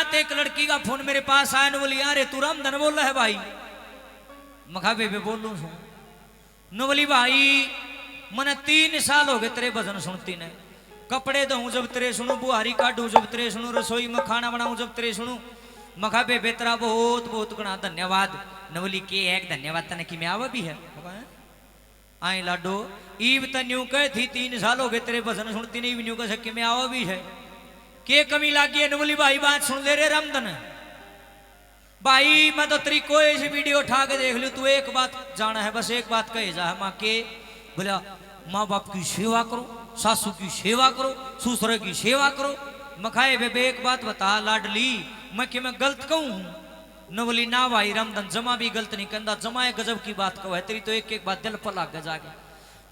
रात एक लड़की का फोन मेरे पास आया न, बोली यार तू रामधन बोल रहा है भाई। मखा बेबे बोल लू सुन न, बोली भाई मैंने 3 साल हो गए तेरे भजन सुनती ने। कपड़े धोऊं जब तेरे सुनू, बुहारी काटू जब तेरे सुनू, रसोई में खाना बनाऊं जब तेरे सुनू। मखा बेबे तेरा बहुत बहुत गुणा धन्यवाद। न बोली के एक धन्यवाद तने कि मैं आवा भी है। आई लाडो ईब तन्यू कह थी 3 साल हो गए तेरे भजन सुनती नहीं, न्यू कह सके मैं आवा भी है। के कमी लागी है? न बोली भाई बात सुन ले रे रामधन भाई, मैं तो तेरी कोई सी वीडियो उठा के देख लू, तू एक बात जाना है, बस एक बात कहे जा माँ के। बोला माँ बाप की सेवा करो, सासू की सेवा करो, ससुर की सेवा करो। मखाए बेबे एक बात बता लाडली, मैं कि मैं गलत कहूं हूं? न बोली ना भाई रामधन जमा भी गलत नहीं कहता, जमा एक गजब की बात कहो है, तेरी तो एक एक बात दिल पर लाग जाके।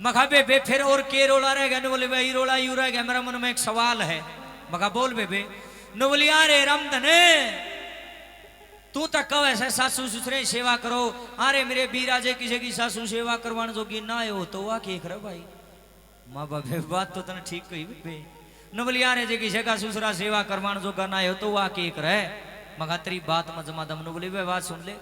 मखा बेबे फिर और के रोला रह गया? न बोले भाई रोला यू रह गया, मेरा मन में एक सवाल है। मखा बोल बेबे। न बोली अरे रामधन तू तक कहो ऐसे सासू ससुरे सेवा करो, अरे मेरे बीराजे किसी की सासू सेवा करवाने जोगी ना हो तो वह के कर भाई। माँ बाबे बात तो तने ठीक कही बेबे। न बोली अरे जे किसी का ससुरा सेवा करवाने जोगा ना हो तो वह के करे। मगा तेरी बात में जमा दम। न बोली वे बात सुन ले,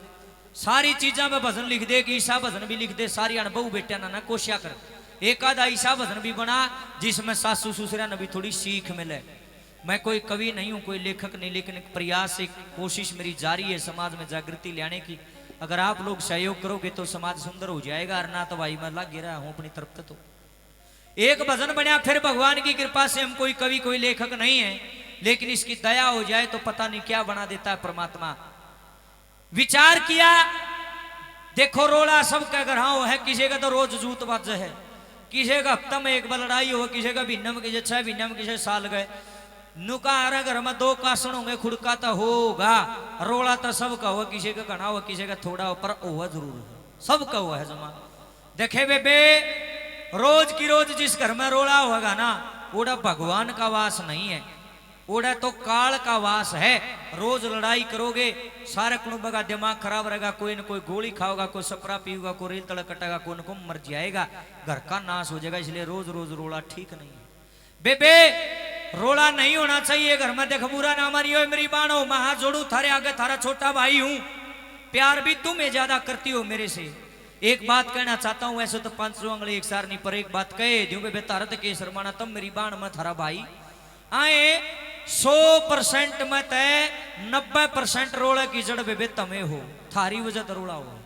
सारी चीजा में भजन लिख दे, कि ईसा भजन भी लिख दे, सारी अनुभव बेटिया ना कोशिया कर। एक आधा ईसा भजन भी बना जिसमें सासू ससुरा ने भी थोड़ी सीख मिले। मैं कोई कवि नहीं हूं, कोई लेखक नहीं, लेकिन एक प्रयास एक कोशिश मेरी जारी है समाज में जागृति लाने की। अगर आप लोग सहयोग करोगे तो समाज सुंदर हो जाएगा, और ना तो भाई मैं लग गिरा हूं अपनी तरफ तो। एक भजन बना, फिर भगवान की कृपा से हम कोई कवि कोई लेखक नहीं है, लेकिन इसकी दया हो जाए तो पता नहीं क्या बना देता है परमात्मा। विचार किया, देखो रोड़ा सबका गढ़ाओ है, किसी का तो रोज जूत बज है, किसी का हफ्ता में एक बार लड़ाई हो, किसी का महीना में, किसी 6 महीना में, किसी साल गए। नुका आ घर में 2 कासन होंगे, खुड़का तो होगा, रोड़ा तो सबका हुआ, किसी का घना हुआ, किसी का थोड़ा हो, पर हुआ जरूर है, सबका हुआ है जमा। देखे बेबे रोज की रोज जिस घर में रोड़ा होगा ना, ओड़ा भगवान का वास नहीं है, ओड़ा तो काल का वास है। रोज लड़ाई करोगे सारे कुटुंब का दिमाग खराब रहेगा, कोई न कोई गोली खाओगा, कोई सपरा पीऊगा, कोई रेल तड़क कटेगा, कोई न कोई मर जाएगा, घर का नाश हो जाएगा। इसलिए रोज रोज रोड़ा ठीक नहीं है बेबे, रोड़ा नहीं होना चाहिए घर में। देख बुरा ना मारियो मेरी बाणो, मैं हाथ जोड़ू थारे आगे, थारा छोटा भाई हूं, प्यार भी तुम्हें ज्यादा करती हो मेरे से। एक बात कहना चाहता हूं, ऐसे तो 5 उंगली एक सार नहीं, पर एक बात कहे दूं बेबे, तारत के शर्माना तब मेरी बाण में थारा भाई आए 100% में तय 90% रोड़ा की जड़ बेबे तमे हो, थारी वजह तो रोड़ा हो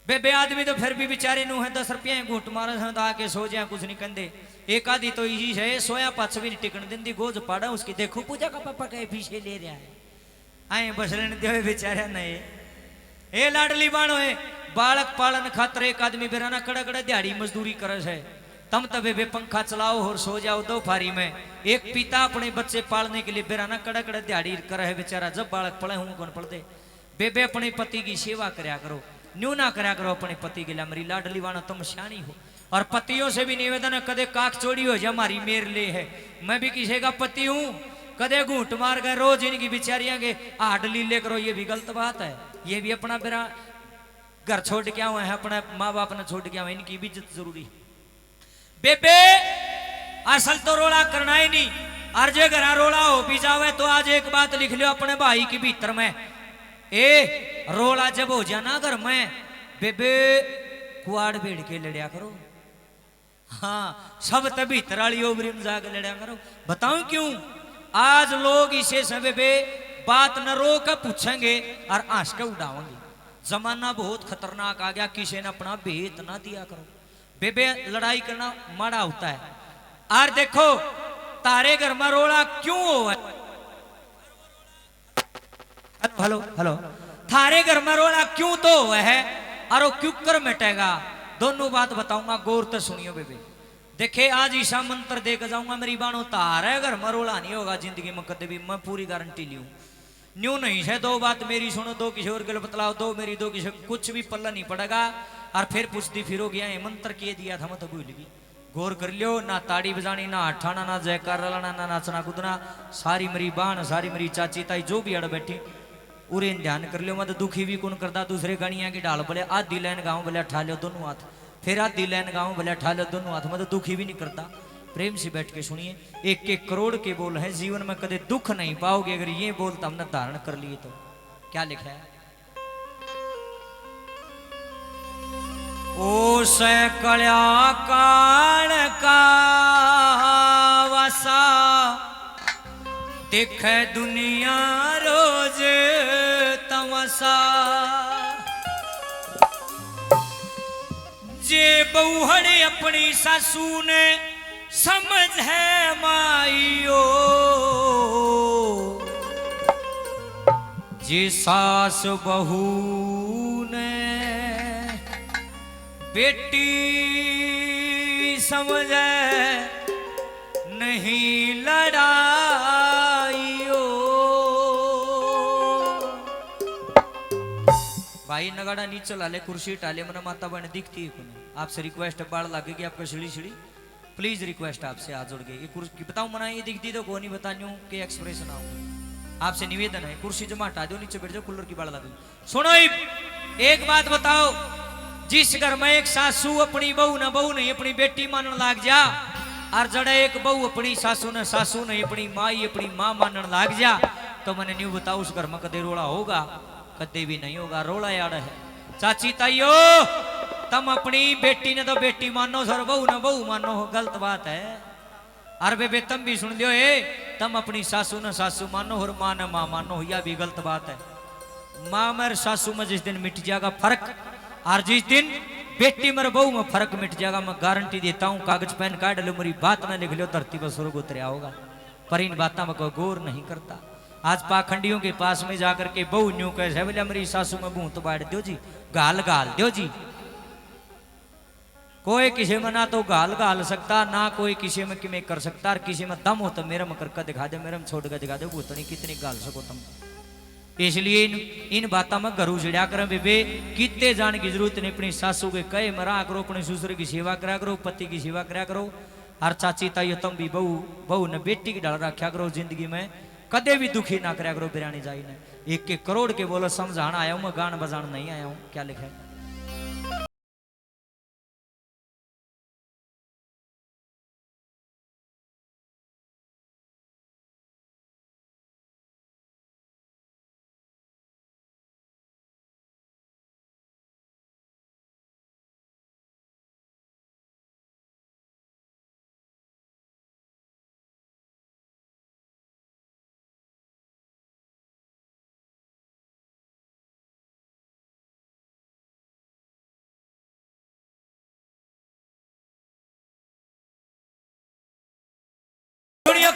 बेबे। आदमी तो फिर भी बेचारे नु है 10 रुपया घूट मारे आके सो जाए, कुछ नहीं कहते। एक आदि तो यही है सोया पाछ भी नहीं टिकन देंदी, गोज पाड़ा उसकी, देखो पूजा का पापा कहे पीछे ले रहा है, आए बस लेने दे बेचारे नहीं। ए लाडली बाणो है, बालक पालन खातर एक आदमी बेराना कड़ा कड़ा दिहाड़ी मजदूरी करे है, तम तबे बे पंखा चलाओ और सो जाओ दोपहरी में। एक पिता अपने बच्चे पालने के लिए बेराना कड़ा कड़ा दिहाड़ी करे है बेचारा, जब बालक पढ़े हूं कौन पढ़ते। बेबे अपने पति की सेवा करया करो, न्यू ना करया करो अपने पति के लिए। मेरी लाडली वाणो तुम सियाणी हो, और पतियों से भी निवेदन है, कदे काक चोरी हो जाए हमारी मेर ले है, मैं भी किसी का पति हूं, कदे घूट मार गए रोज इनकी बिचारियां के हाड लीले करो, ये भी गलत बात है। ये भी अपना बेरा घर छोड़ के आए हैं, अपने माँ बाप ने छोड़ के आए, इनकी भी इज्जत जरूरी है बेबे। असल तो रोड़ा करना ही नहीं, और जे घर रोड़ा हो भी जावे तो आज एक बात लिख लो अपने भाई के भीतर में, ए रोड़ा जब हो जाना घर में बेबे कुआड़ बेड़ के लड़िया करो। हाँ सब तभी भीतर वाली ओबरी में जाकर लड़िया करो। बताऊं क्यों? आज लोग इसे सब बेबे बात न रो कर पूछेंगे और आंस के उड़ावेंगे। जमाना बहुत खतरनाक आ गया, किसी ने अपना भेद ना दिया करो बेबे। लड़ाई करना माड़ा होता है। और देखो तारे घर में रोड़ा क्यों हो है? हेलो हेलो, थारे घर में रोड़ा क्यों तो है और वो क्यों कर मिटेगा? दोनों बात बताऊंगा, गौर तो सुनियो बेबे। देखे आज ईशा मंत्र देकर जाऊंगा मेरी बाणो, तारे घर में रोड़ा नहीं होगा जिंदगी में कदे भी, मैं पूरी गारंटी ली हूं। न्यू नहीं है, 2 बात मेरी सुनो, 2 किशोर के लिए बतलाओ, 2 मेरी 2 किशोर, कुछ भी पल्ला नहीं पड़ेगा। और फिर पूछती फिरो गया ये मंत्र किए दिया था, मैं तो भूल गई। गौर कर लियो, ना ताड़ी बजानी, ना हठाना, ना जयकार लाना, ना नाचना कूदना। सारी मेरी बाण, सारी मेरी चाची ताई जो भी अड़ बैठी उरे ध्यान कर लियो। मैं तो दुखी भी कौन करता, दूसरे गानिया की ढाल बोले आधी लाइन गाँव बोले उठा लो दोनों हाथ, फिर आधी लाइन गाँव बोले उठा लो दोनों हाथ, मैं तो दुखी भी नहीं करता। प्रेम से बैठ के सुनिए। 1-1 करोड़ के बोल हैं, जीवन में कदे दुख नहीं पाओगे अगर ये बोल तो हमने धारण कर लिए तो। क्या लिखा है? ओ सैकड़िया काल का वसा देखे दुनिया रोज तमसा, जे बहुहड़े अपनी सासू ने समझ है माइयो, जे सास बहू ने बेटी समझ नहीं लड़ाइयो। भाई नगाड़ा नीचे लाले, कुर्सी टाले, मना माता बहन दिखती है कोने। आपसे रिक्वेस्ट है, बाढ़ लगेगी आपका सीढ़ी सीढ़ी, प्लीज रिक्वेस्ट आपसे हाथ जोड़ के। ये कुर्सी बताऊं मना ये दिखती तो को नहीं बताऊं के एक्सप्रेशन आऊंगा। आपसे निवेदन है कुर्सी जमा हटा दो, नीचे बैठ जाओ, कूलर की बाढ़ लगेगी। सुनो एक बात बताओ, जिस घर में एक सासू अपनी बहू नहीं अपनी बेटी मानन लाग जा, और जड़ा एक बहू अपनी सासू नहीं अपनी माई अपनी मां मानन लाग जा, तो मैंने न्यू बताओ उस घर में कदे रोड़ा होगा? कदे भी नहीं होगा। रोड़ा यार है। चाची ताइयो, तुम अपनी बेटी ने तो बेटी मानो, सर बहू ने बहू मानो, गलत बात है। अरे बेबे तुम भी सुन लियो, तुम अपनी सासू ने सासू मानो और मां ने मां मानो, यह भी गलत बात है। मां में सासू में जिस दिन मिट जाएगा फर्क, और जिस दिन बेटी मर बहू में फर्क मिट जाएगा, मैं गारंटी देता हूं, कागज पेन काट लो, मेरी बात ना लिख लो, धरती पर स्वर्ग उतरिया होगा। पर इन बातों में कोई गौर नहीं करता। आज पाखंडियों के पास में जाकर के बहू न्यू कैसे बोले मेरी सासू में भूत बांट दो जी, गाल गाल दो जी। कोई किसी में ना तो गाल गाल सकता, ना कोई किसी में कि कर सकता, और किसी में दम हो तो मेरे में करके दिखा दे, मेरे में छोड़ कर दिखा दे, भूतनी कितनी गाल सको तुम। इसलिए इन बातों में घर उजड़ा कर बेबे, कितने जाने की जरूरत नहीं। अपनी सासू के कहे मरा करो, अपने ससुर की सेवा करा करो, पति की सेवा करा करो, और चाची ताई तुम भी बहू ने बेटी की डाल रखा करो। जिंदगी में कदे भी दुखी ना करा करो बिरानी जाई ने। 1-1 करोड़ के बोलो समझाना आया हूं मैं, गान बजाना नहीं आया हूं। क्या लिखा है?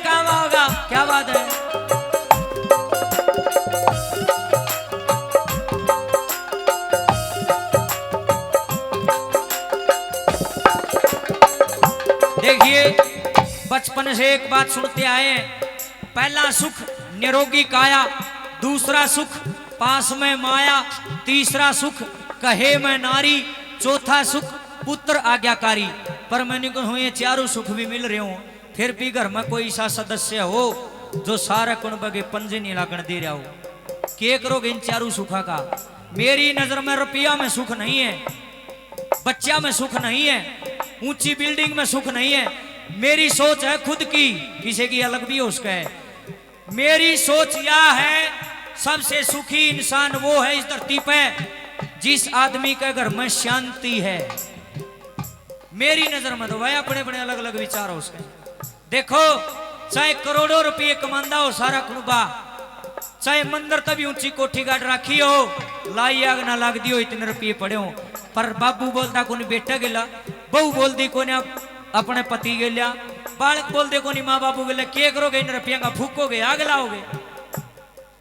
काम होगा। क्या बात है? देखिए बचपन से एक बात सुनते आए हैं, पहला सुख निरोगी काया, दूसरा सुख पास में माया, तीसरा सुख कहे में नारी, चौथा सुख पुत्र आज्ञाकारी। पर मैंने कहूं ये चारों सुख भी मिल रहे हो, फिर भी घर में कोई ऐसा सदस्य हो जो सारा कुंभ के पंजे नहीं लागण दे रहा हो, क्या करोगे इन चारों सुखा का? मेरी नजर में रुपया में सुख नहीं है, बच्चा में सुख नहीं है, ऊंची बिल्डिंग में सुख नहीं है। मेरी सोच है खुद की, किसी की अलग भी हो उसका है। मेरी सोच यह है, सबसे सुखी इंसान वो है इस धरती पे जिस आदमी के घर में शांति है। मेरी नजर में तो भाई अपने अपने अलग अलग विचार हो उसके। देखो चाहे करोड़ों रुपये कमांदा हो सारा कुनबा, चाहे मंदिर तभी ऊंची कोठी गाड़ रखी हो, लाई आग ना लाग दी हो, इतने रुपये पड़े हो, पर बाबू बोलता कोनी बेटा गेला, बहू बोलती कोनी अपने पति गेला, बालक बोलते कोनी माँ बाबू गेला। क्या करोगे इन रुपया का? फूकोगे, आग लाओगे।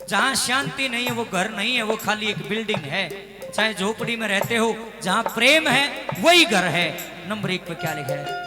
जहां शांति नहीं है वो घर नहीं है, वो खाली एक बिल्डिंग है। चाहे झोपड़ी में रहते हो, जहां प्रेम है वही घर है। नंबर 1 पे क्या लिखा है?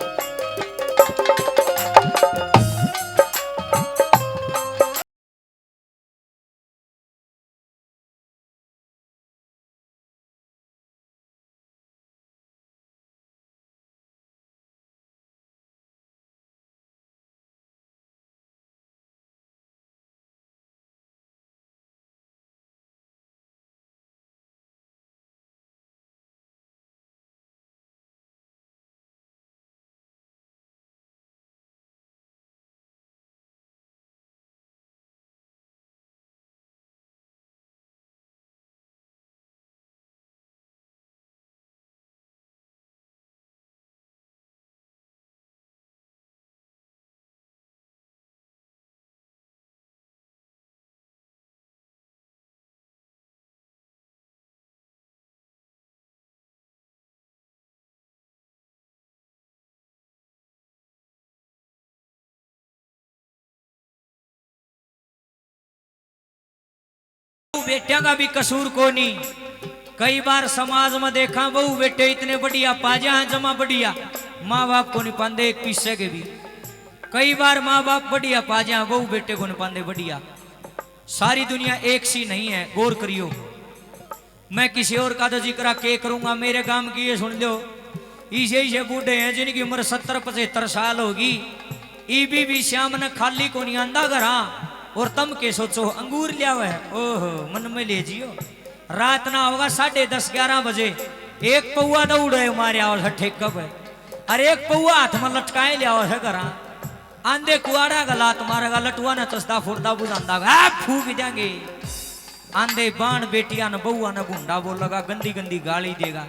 बेटिया का भी कसूर को नहीं। कई बार समाज में देखा बहू बेटे इतने बढ़िया पाजा हैं जमा बढ़िया, माँ बाप को नहीं पाते एक पीछे के भी। कई बार माँ बाप बढ़िया पाजा हैं, बहू बेटे को नहीं पाते बढ़िया। सारी दुनिया एक सी नहीं है, गौर करियो। मैं किसी और का तो जिक्र के करूंगा, मेरे काम की ये सुन लो। इसे बूढ़े हैं जिनकी उम्र 70-75 साल होगी, ईबी भी श्याम ने खाली को नहीं आंदा घरा, और तम के सोचो अंगूर लिया हुआ है, ओहो मन में ले जियो। रात ना होगा 10:30-11 बजे एक पौआ दौड़ है मारे और हठे कब है, अरे एक पौआ हाथ में लटकाए लिया है घरा। आंधे कुआड़ा का लात मारेगा, लटुआ ने चस्ता फुरदा बुझांदा फूक देंगे। आंधे बाण बेटिया ने बउआ ने भूंडा बोलेगा, गंदी गंदी गाली देगा।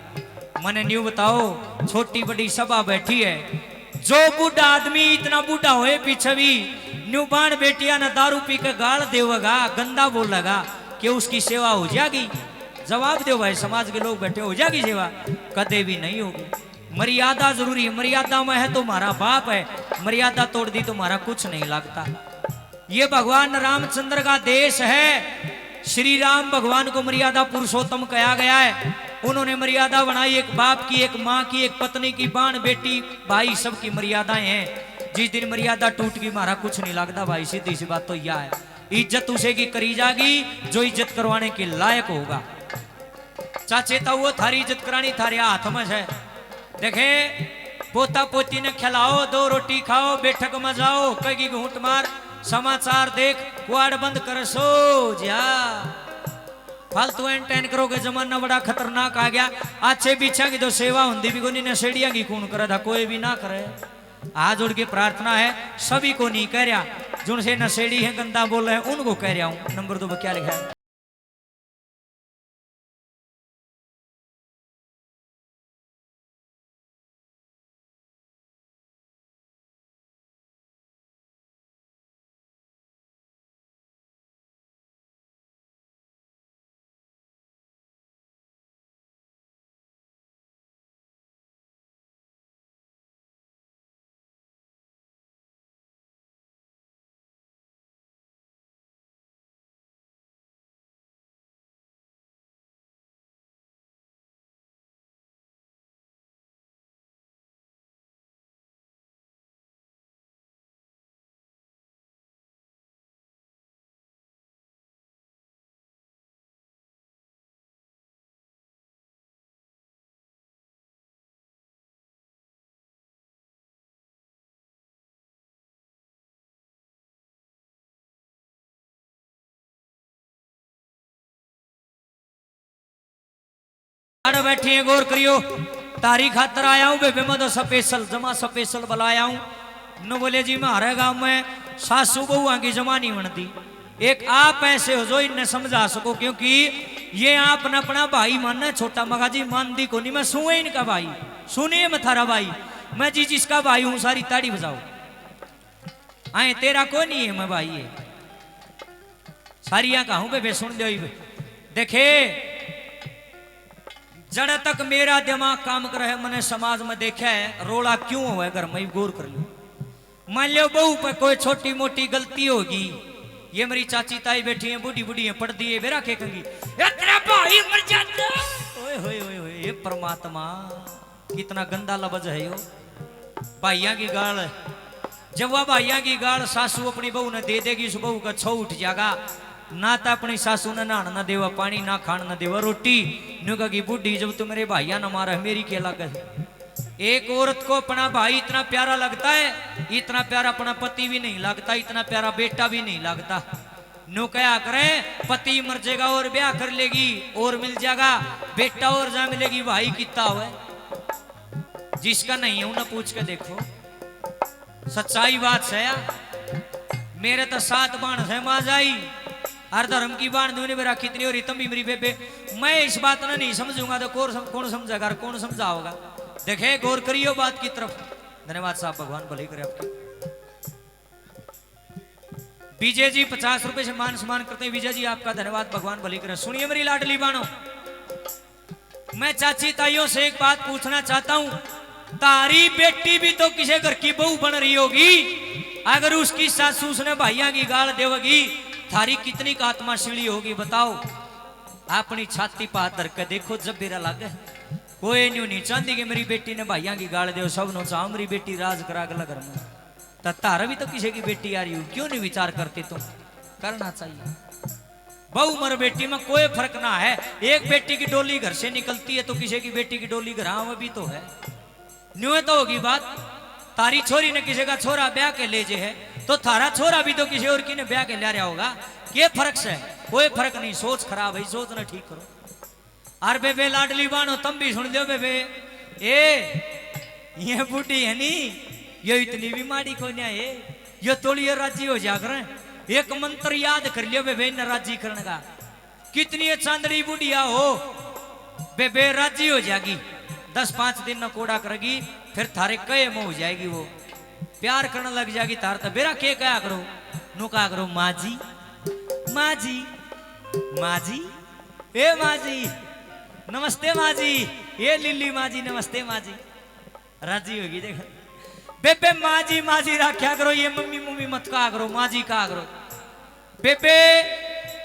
मने न्यू बताओ, छोटी बड़ी सभा बैठी है, जो बूढ़ा आदमी इतना बूढ़ा होए पीछे भी न्यू बाण बेटिया ने दारू पी के गाल देगा, गंदा बोलेगा कि उसकी सेवा हो जाएगी। जवाब दो भाई, समाज के लोग बैठे, हो जाएगी सेवा? कदे भी नहीं होगी। मर्यादा जरूरी है, मर्यादा में है तो हमारा बाप है, मर्यादा तोड़ दी तो हमारा कुछ नहीं लगता। ये भगवान रामचंद्र का देश है। श्री राम भगवान को मर्यादा पुरुषोत्तम कहा गया है। उन्होंने मर्यादा बनाई, एक बाप की, एक माँ की, एक पत्नी की, बाण बेटी भाई सबकी मर्यादाएं हैं। जिस दिन मर्यादा टूट गई हमारा कुछ नहीं लगता भाई, सीधी सी बात तो यह है। इज्जत उसे की करी जाएगी जो इज्जत करवाने के लायक होगा। चाचे तो वो थारी इज्जत करानी थारे हाथ में है। देखे पोता पोती ने खिलाओ, 2 रोटी खाओ, बैठक में जाओ, कहीं घूंट मार, समाचार देख, कुआड़ बंद कर सो जा। फालतू एंटेन करोगे, जमाना बड़ा खतरनाक आ गया। अच्छे पीछा की तो सेवा होती भी कोई नशेड़िया की कौन करे था, कोई भी ना करे। हाथ जोड़ के प्रार्थना है, सभी को नहीं कह रहा, जिनसे नशेड़ी है गंदा बोल रहे हैं उनको कह रहा हूं। नंबर 2 क्या लिखा है? बैठी है, गौर करियो। तारी खातर आया हूं बेबे, मैं तो स्पेशल जमा स्पेशल बुलाया हूं। न बोले जी मैं हमारे गांव में सासू बहुआ की जमा नहीं बनती। एक आप ऐसे हो जो इन्हें समझा सको, क्योंकि ये आप न अपना भाई मानना छोटा मगा जी मानदी को नहीं। मैं सुए इनका भाई, सुनिए मैं थारा भाई, मैं जी जिसका भाई हूं सारी ताड़ी बजाओ। आए तेरा को नहीं है, मैं भाई है सारिया का हूं बेबे, सुन लो। देखे जड़ तक मेरा दिमाग काम कर है, मैंने समाज में देखा है रोड़ा क्यों हुआ घर में, गौर कर लो। मान लो बहू पर कोई छोटी मोटी गलती होगी, ये मेरी चाची ताई बैठी है, बूढ़ी बूढ़ी है, पढ़ती है, बेरा के कंगी भाई मर जाता। ओए होए होए होए, ये परमात्मा कितना गंदा लफ्ज है यो। भाइया की गाल, जब वह भाइया की गाल सासू अपनी बहू ने दे देगी, उस बहू का छो उठ जाएगा। ना तो अपनी सासू ने नहाना न देवा पानी, ना खाना न देवा रोटी। न्यू कहा कि बूढ़ी जब तू मेरे भाइया न मारा मेरी क्या लागत। एक औरत को अपना भाई इतना प्यारा लगता है, इतना प्यारा अपना पति भी नहीं लगता, इतना प्यारा बेटा भी नहीं लगता। न्यू क्या करे, पति मर जाएगा और ब्याह कर लेगी और मिल जाएगा, बेटा और जा मिलेगी, भाई कितना हुआ जिसका नहीं है उन्हें पूछ के देखो। सच्चाई बात है यार। मेरे तो 7 बाण है माँ जाई, हर धर्म की बाण दूने में राखी इतनी और इतम भी मेरी बेबे। मैं इस बात ने नहीं समझूंगा तो कौन समझेगा, कौन समझाओगा। देखे गौर करियो बात की तरफ। धन्यवाद साहब, भगवान भले करे आपके। विजय जी 50 रुपए से मान सम्मान करते हैं। विजय जी आपका धन्यवाद, भगवान भले करे। सुनिए मेरी लाडली बाणो, मैं चाची ताइयों से एक बात पूछना चाहता हूं। तारी बेटी भी तो किसी घर की बहू बन रही होगी, अगर उसकी सासू ने भाइया की गाल देवगी, थारी कितनी का आत्मा सीढ़ी होगी बताओ। अपनी छाती पर हाथ धर के देखो जब मेरा लागे कोई न्यू नहीं चाहती कि मेरी बेटी ने भाइयों की गाल दो सब नो चाहो मेरी बेटी राज करा के घर में तो तारा भी तो किसी की बेटी आ रही हो क्यों नहीं विचार करते तुम करना चाहिए बहु मर बेटी में कोई फर्क ना है एक बेटी की डोली घर से निकलती है तो किसी की बेटी की डोली घर में भी तो है न्यू तो होगी बात तारी छोरी ने किसी का छोरा ब्याह के ले जे है तो थारा छोरा भी तो किसी और की ने ब्याह के ले रहा होगा ये फर्क से कोई फर्क नहीं सोच खराब है सोच ना ठीक करो अरे बेबे लाडली बानो तुम भी सुन लो बेबे ए ये बूढ़ी है नी ये इतनी भी माड़ी को नहीं है ये तोड़िए राजी हो जा कर एक मंत्र याद कर लियो बेबे न राजी करने का कितनी चांदड़ी बुढ़िया हो बेबे राजी हो जाएगी 10-5 दिन न कोड़ा करेगी फिर थारे कहे में हो जाएगी वो प्यार करने लग जाएगी तार तो बेरा के क्या करो नु क्या करो माजी माजी माजी ए माजी नमस्ते माजी ये लिल्ली माजी नमस्ते माजी राजी होगी देखो बेबे माजी माजी रखा करो ये मम्मी मम्मी मत कहा करो माजी कहा करो बेबे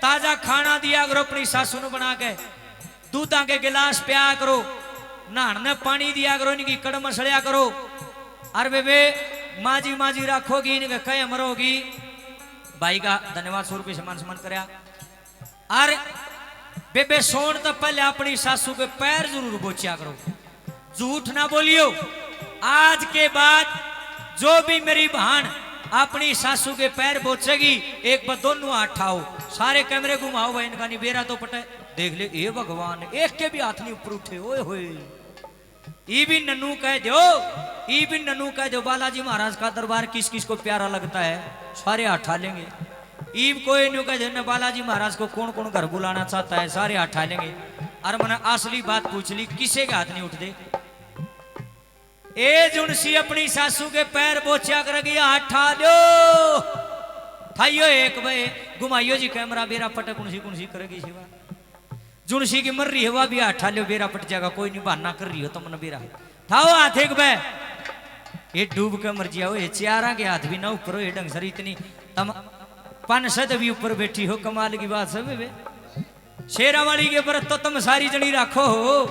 ताजा खाना दिया करो अपनी सासू ने बना के दूधा के गिलास पिया करो नहाने पानी दिया करो इनकी कड़ मसलिया करो अरे बेबे माजी माजी रखोगी इनके कहे मरोगी भाई का धन्यवाद 100 रुपये सम्मान सम्मान कराया अरे बेबे सोन तो पहले अपनी सासू के पैर जरूर बोचिया करो झूठ ना बोलियो आज के बाद जो भी मेरी बहन अपनी सासू के पैर बोचेगी एक बार दोनों हाथ उठाओ सारे कैमरे घुमाओ भाई इनका नहीं बेरा तो पटे देख ले ए भगवान एक के भी हाथ नहीं ऊपर उठे ओए होए ई भी नन्नू कह दो बालाजी महाराज का दरबार किस किस को प्यारा लगता है सारे हाथ उठा लेंगे ईब कोई न्यू कह दो बालाजी महाराज को कौन कौन घर बुलाना चाहता है सारे हाथ उठा लेंगे और मैंने असली बात पूछ ली किसी के हाथ नहीं उठते ए जुनसी अपनी सासू के पैर बोचा कर गया हाथ उठा लो ठाइयो एक भाई घुमाइयो जी कैमरा बेरा पटे कुणसी करेगी शिवा जुनसी की मर रही है वह भी हाथ उठा लो बेरा पट जाएगा कोई नहीं बहाना कर रही हो तुमने बेरा ठाओ हाथ एक बे ये डूब के मर जाओ ये चारा के हाथ भी ना ऊपर हो ये ढंग सर इतनी तम 500 भी ऊपर बैठी हो कमाल की बात सब बे शेरा वाली के ऊपर तो तुम सारी जनी रखो हो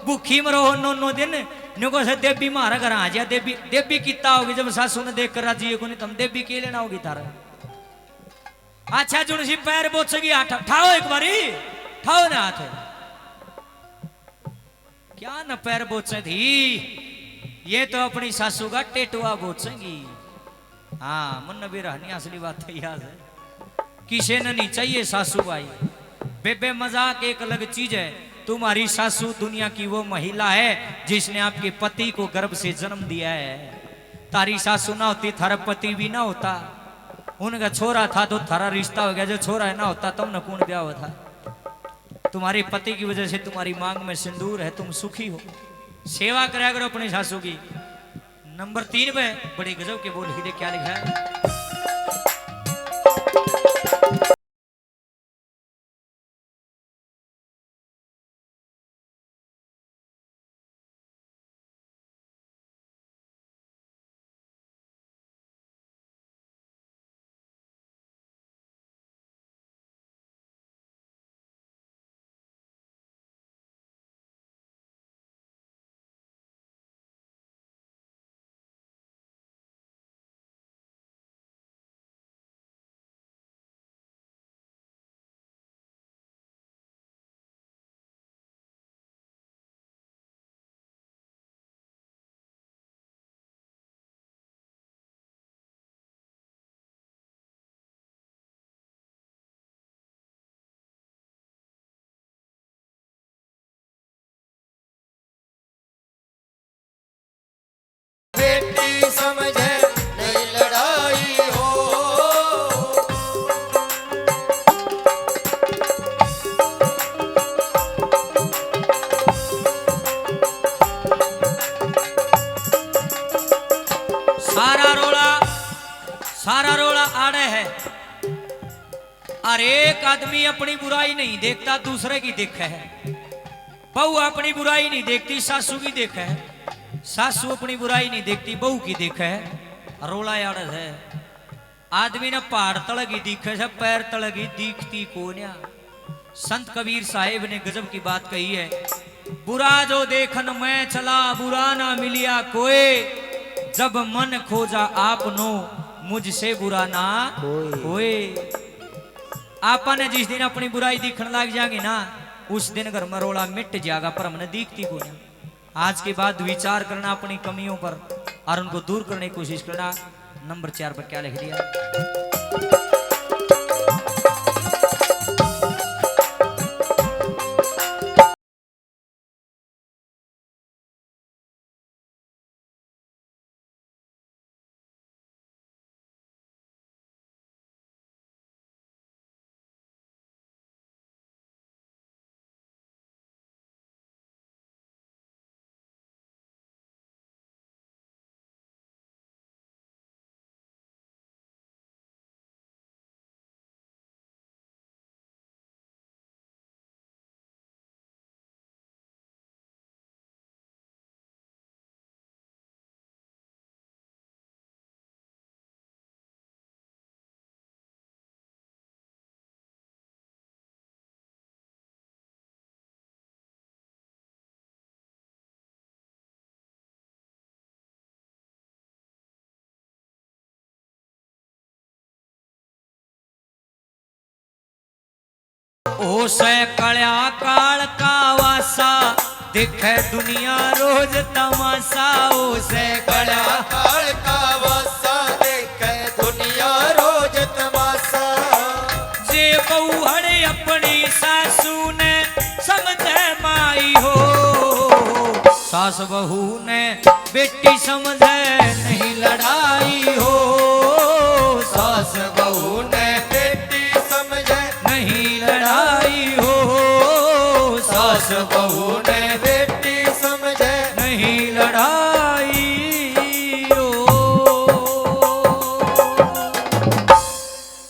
भूखी मरो हो 9 दिन नुको से देवी मारा घर आ जा देवी किता होगी जब सासू ने देख कर राजी है को नहीं तुम देवी के लेना होगी तारा अच्छा जुनसी पैर बोचेगी हाथ ठाओ एक बारी ठाओ ना हाथ क्या न पैर बोचे थी ये तो अपनी सासू का टेटुआ बोचेंगी हाँ मन भी रहनी असली बात है याद है किसे न नहीं चाहिए सासू भाई बेबे मजाक एक अलग चीज है तुम्हारी सासू दुनिया की वो महिला है जिसने आपके पति को गर्भ से जन्म दिया है तारी सासू ना होती थारा पति भी ना होता उनका छोरा था तो थारा रिश्ता हो गया जो छोरा है ना होता तुम न कौन ब्याह था तुम्हारे पति की वजह से तुम्हारी मांग में सिंदूर है तुम सुखी हो सेवा कराया करो अपनी सासू की नंबर 3 पे बड़ी गजब के बोल ही क्या लिखा है समझे नहीं लड़ाई हो सारा रोला आड़े है और एक आदमी अपनी बुराई नहीं देखता दूसरे की देख है बहू अपनी बुराई नहीं देखती सासू की देख है सासू अपनी बुराई नहीं देखती बहू की देख है रोला यार है आदमी ने पहाड़ तलगी दिखे से पैर तलगी दिखती को संत कबीर साहेब ने गजब की बात कही है, बुरा जो देखन मैं चला बुरा ना मिलिया कोई, जब मन खोजा आपनो मुझसे बुरा ना कोई। आपा ने जिस दिन अपनी बुराई दिखने लग जाएंगे ना, उस दिन घर मरोड़ा मिट जाएगा, पर हमने दिखती को ना। आज के बाद विचार करना अपनी कमियों पर और उनको दूर करने की कोशिश करना। नंबर 4 पर क्या लिख दिया? ओ सैकड़ा काल का वासा देखे दुनिया रोज तमाशा। ओ सैकड़ा काल का वासा देखे दुनिया रोज तमाशा। जे बहुहड़ अपनी सासू ने समझे माई हो, सास बहू ने बेटी समझे नहीं लड़ाई हो, सास बहू ने बेटी समझे नहीं लड़ाई हो, सास बहू